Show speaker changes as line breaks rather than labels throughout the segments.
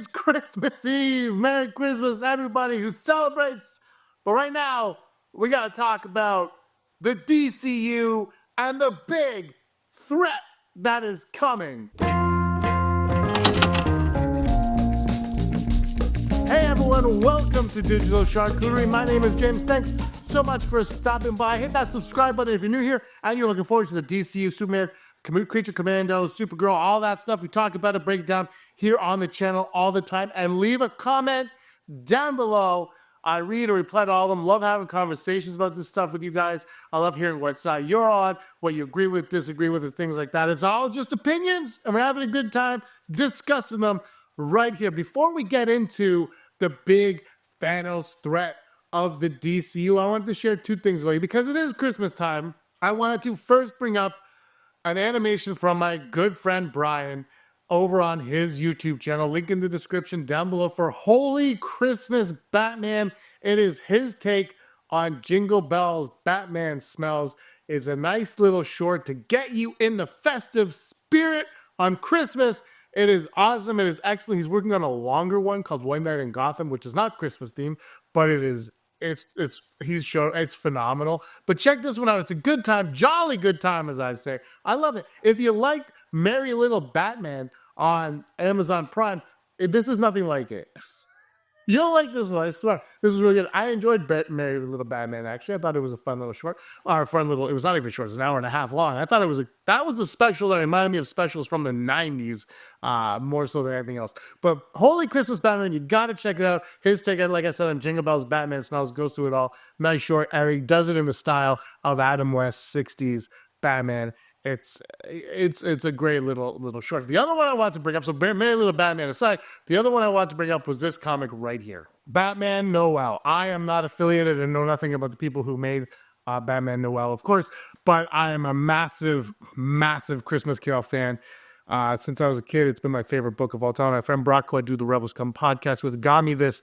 It's Christmas Eve. Merry Christmas, everybody who celebrates. But right now, we got to talk about the DCU and the big threat that is coming. Hey everyone, welcome to Digital Charcuterie. My name is James. Thanks so much for stopping by. Hit that subscribe button if you're new here and you're looking forward to the DCU, Superman, Creature Commando, Supergirl, all that stuff. We talk about it, break it down here on the channel all the time. And leave a comment down below. I read or reply to all of them. Love having conversations about this stuff with you guys. I love hearing what side you're on, what you agree with, disagree with, and things like that. It's all just opinions, and we're having a good time discussing them right here. Before we get into the big Thanos threat of the DCU, I wanted to share two things with you. Because it is Christmas time, I wanted to first bring up an animation from my good friend Brian over on his YouTube channel. Link in the description down below for Holy Christmas Batman. It is his take on Jingle Bells Batman Smells. It's a nice little short to get you in the festive spirit on Christmas. It is awesome. It is excellent. He's working on a longer one called One Night in Gotham, which is not Christmas themed, but it's phenomenal. But check this one out. It's a good time, jolly good time, as I say. I love it. If you like Merry Little Batman on Amazon Prime, this is nothing like it. You'll like this one, I swear. This is really good. I enjoyed Merry Little Batman, actually. I thought it was a fun little short. It was not even short. It's an hour and a half long. I thought that was a special that reminded me of specials from the 90s, more so than anything else. But Holy Christmas Batman, you got to check it out. His take, like I said, on Jingle Bells Batman Smells, goes through it all. Nice short. And he does it in the style of Adam West's 60s Batman. It's a great little short. The other one I wanted to bring up, so Merry Little Batman aside, the other one I wanted to bring up was this comic right here. Batman Noel. I am not affiliated and know nothing about the people who made Batman Noel, of course, but I am a massive, massive Christmas Carol fan. Since I was a kid, it's been my favorite book of all time. My friend Brock, who I do the Rebels Come podcast with, got me this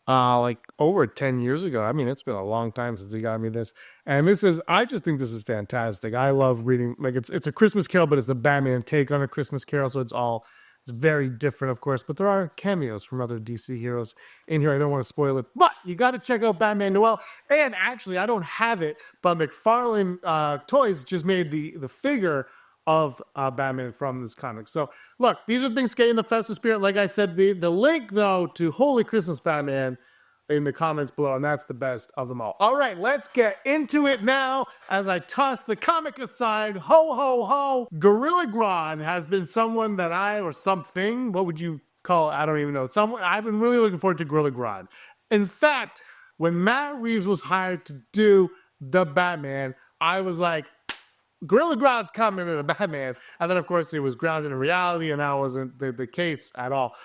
like over 10 years ago. I mean, it's been a long time since he got me this. And I just think this is fantastic. I love reading, like it's a Christmas Carol, but it's the Batman take on a Christmas Carol. So it's very different, of course, but there are cameos from other DC heroes in here. I don't want to spoil it, but you got to check out Batman Noel. And actually, I don't have it, but McFarlane Toys just made the figure of Batman from this comic. So look, these are things getting the festive spirit. Like I said, the link though to Holy Christmas Batman in the comments below, and that's the best of them all. All right, let's get into it now as I toss the comic aside. Ho, ho, ho. Gorilla Grodd has been someone that something, what would you call it? I don't even know. I've been really looking forward to Gorilla Grodd. In fact, when Matt Reeves was hired to do the Batman, I was like, Gorilla Grodd's coming to the Batman. And then, of course, it was grounded in reality, and that wasn't the case at all.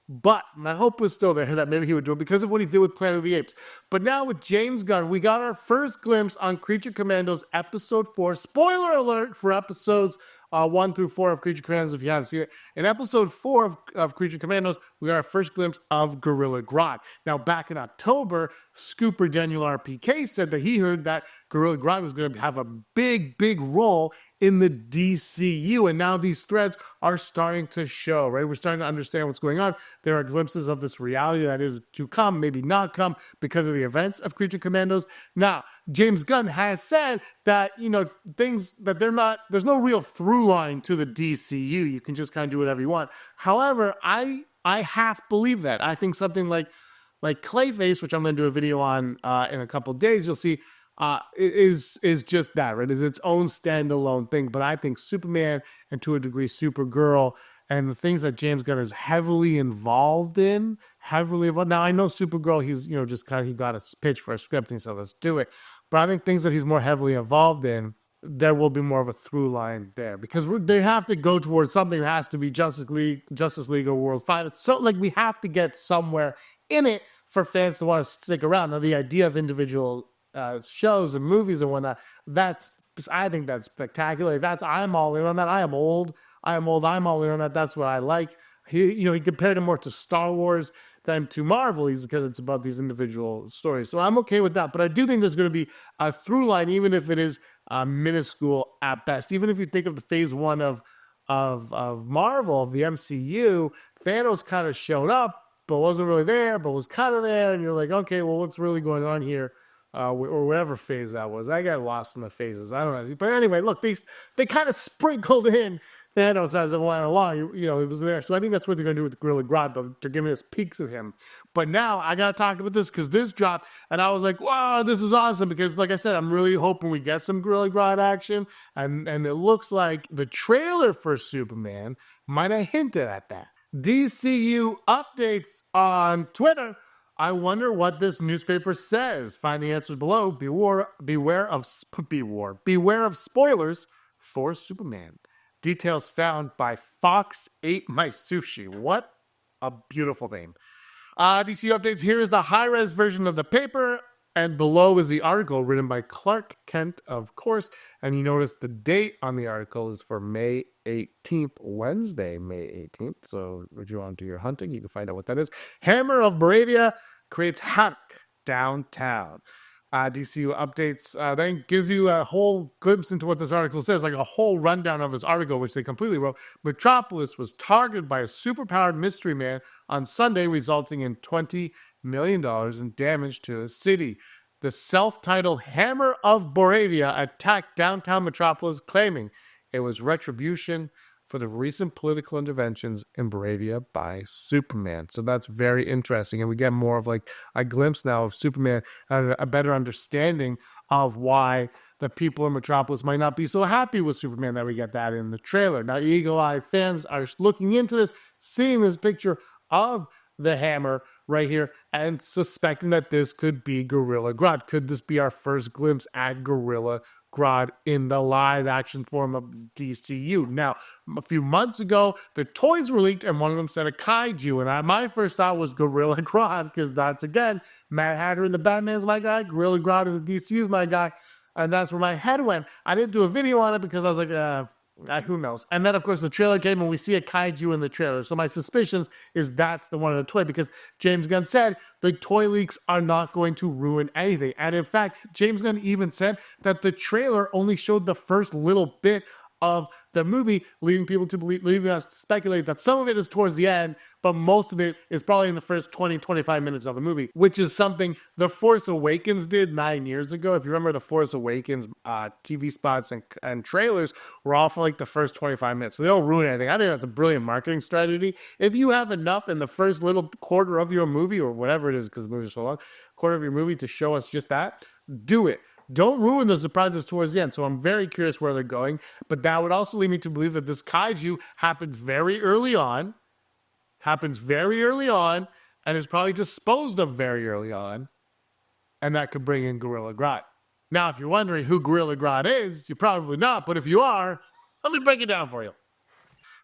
But my hope was still there that maybe he would do it because of what he did with Planet of the Apes. But now with James Gunn, we got our first glimpse on Creature Commandos Episode 4. Spoiler alert for episodes 1 through 4 of Creature Commandos if you haven't seen it. In Episode 4 of Creature Commandos, we got our first glimpse of Gorilla Grodd. Now, back in October, Scooper Daniel RPK said that he heard that Gorilla Grodd was going to have a big, big role in the DCU, and now these threads are starting to show, right? We're starting to understand what's going on. There are glimpses of this reality that is to come, maybe not come, because of the events of Creature Commandos. Now, James Gunn has said that, things that there's no real through line to the DCU. You can just kind of do whatever you want. However, I half believe that. I think something like Clayface, which I'm going to do a video on in a couple of days, you'll see, is just that, right? Is its own standalone thing. But I think Superman and to a degree Supergirl and the things that James Gunn is heavily involved in. Now I know Supergirl, he's he got a pitch for a script and he said let's do it. But I think things that he's more heavily involved in, there will be more of a through line there because they have to go towards something that has to be Justice League or World Fight. So we have to get somewhere in it for fans to want to stick around. Now the idea of individual shows and movies and whatnot, I think that's spectacular. I'm all in on that. I'm old, I'm all in on that. That's what I like. He compared it more to Star Wars than to Marvel because it's about these individual stories. So I'm okay with that. But I do think there's going to be a through line, even if it is minuscule at best. Even if you think of the phase 1 of of Marvel, of the MCU, Thanos kind of showed up, but wasn't really there, but was kind of there, and you're like, okay, well, what's really going on here? Or whatever phase that was. I got lost in the phases. I don't know. But anyway, look, they kind of sprinkled in Thanos as it went along. You know, it was there. So I think that's what they're going to do with Gorilla Grodd, though. They're giving us peeks of him. But now I got to talk about this because this dropped, and I was like, wow, this is awesome. Because, like I said, I'm really hoping we get some Gorilla Grodd action. And it looks like the trailer for Superman might have hinted at that. DCU updates on Twitter. I wonder what this newspaper says. Find the answers below. Beware of spoilers for Superman. Details found by Fox Ate My Sushi. What a beautiful name. DC updates. Here is the high-res version of the paper, and below is the article written by Clark Kent, of course. And you notice the date on the article is for May 18th, Wednesday, May 18th. So if you want to do your hunting, you can find out what that is. Hammer of Bravia creates havoc downtown. DCU updates then gives you a whole glimpse into what this article says, like a whole rundown of this article, which they completely wrote. Metropolis was targeted by a superpowered mystery man on Sunday, resulting in $20 million in damage to the city. The self-titled Hammer of Boravia attacked downtown Metropolis, claiming it was retribution for the recent political interventions in Boravia by Superman. So that's very interesting. And we get more of like a glimpse now of Superman, a better understanding of why the people in Metropolis might not be so happy with Superman, that we get that in the trailer. Now, eagle-eyed fans are looking into this, seeing this picture of the hammer right here, and suspecting that this could be Gorilla Grodd. Could this be our first glimpse at Gorilla Grodd in the live-action form of DCU? Now, a few months ago, the toys were leaked, and one of them said a kaiju, and my first thought was Gorilla Grodd, because that's, again, Mad Hatter and the Batman's my guy, Gorilla Grodd and the DCU's my guy, and that's where my head went. I didn't do a video on it because I was like, who knows? And then, of course, the trailer came and we see a kaiju in the trailer. So my suspicions is that's the one in the toy, because James Gunn said the toy leaks are not going to ruin anything. And in fact, James Gunn even said that the trailer only showed the first little bit of the movie, leaving us to speculate that some of it is towards the end, but most of it is probably in the first 20-25 minutes of the movie, which is something The Force Awakens did 9 years ago. If you remember, The Force Awakens TV spots and trailers were all for like the first 25 minutes, so they don't ruin anything. I think that's a brilliant marketing strategy. If you have enough in the first little quarter of your movie, or whatever it is, because the movie's so long, quarter of your movie to show us just that, do it. Don't ruin the surprises towards the end. So I'm very curious where they're going. But that would also lead me to believe that this kaiju happens very early on, and is probably disposed of very early on. And that could bring in Gorilla Grodd. Now, if you're wondering who Gorilla Grodd is, you're probably not. But if you are, let me break it down for you.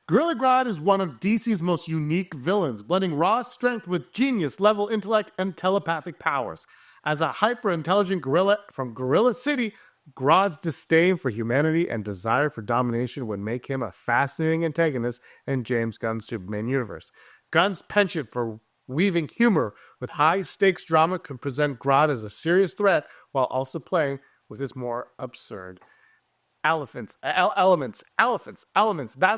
Gorilla Grodd is one of DC's most unique villains, blending raw strength with genius-level intellect and telepathic powers. As a hyper-intelligent gorilla from Gorilla City, Grodd's disdain for humanity and desire for domination would make him a fascinating antagonist in James Gunn's Superman universe. Gunn's penchant for weaving humor with high-stakes drama could present Grodd as a serious threat while also playing with his more absurd elements. That's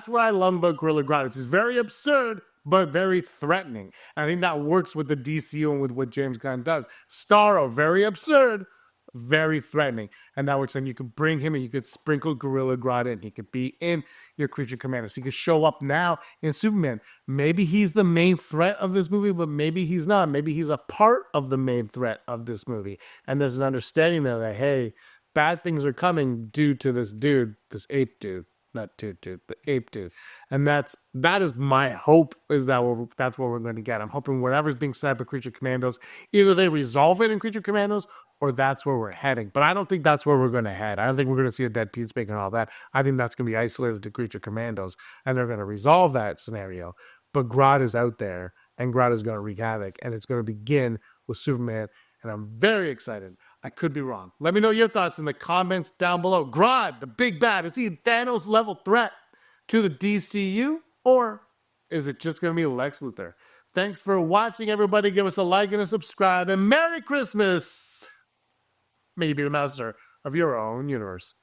what I love about Gorilla Grodd. It's very absurd, but very threatening. And I think that works with the DCU and with what James Gunn does. Starro, very absurd, very threatening. And that works. And you could bring him and you could sprinkle Gorilla Grodd in. He could be in your Creature Commanders. He could show up now in Superman. Maybe he's the main threat of this movie, but maybe he's not. Maybe he's a part of the main threat of this movie. And there's an understanding there that, hey, bad things are coming due to this dude, this ape dude. Not Toot Toot, but Ape Dude. And that is my hope, is that that's what we're going to get. I'm hoping whatever's being said by Creature Commandos, either they resolve it in Creature Commandos, or that's where we're heading. But I don't think that's where we're going to head. I don't think we're going to see a dead peacemaker and all that. I think that's going to be isolated to Creature Commandos, and they're going to resolve that scenario. But Grodd is out there, and Grodd is going to wreak havoc, and it's going to begin with Superman, and I'm very excited. I could be wrong. Let me know your thoughts in the comments down below. Grodd, the big bad, is he a Thanos level threat to the DCU? Or is it just going to be Lex Luthor? Thanks for watching, everybody. Give us a like and a subscribe. And Merry Christmas! May you be the master of your own universe.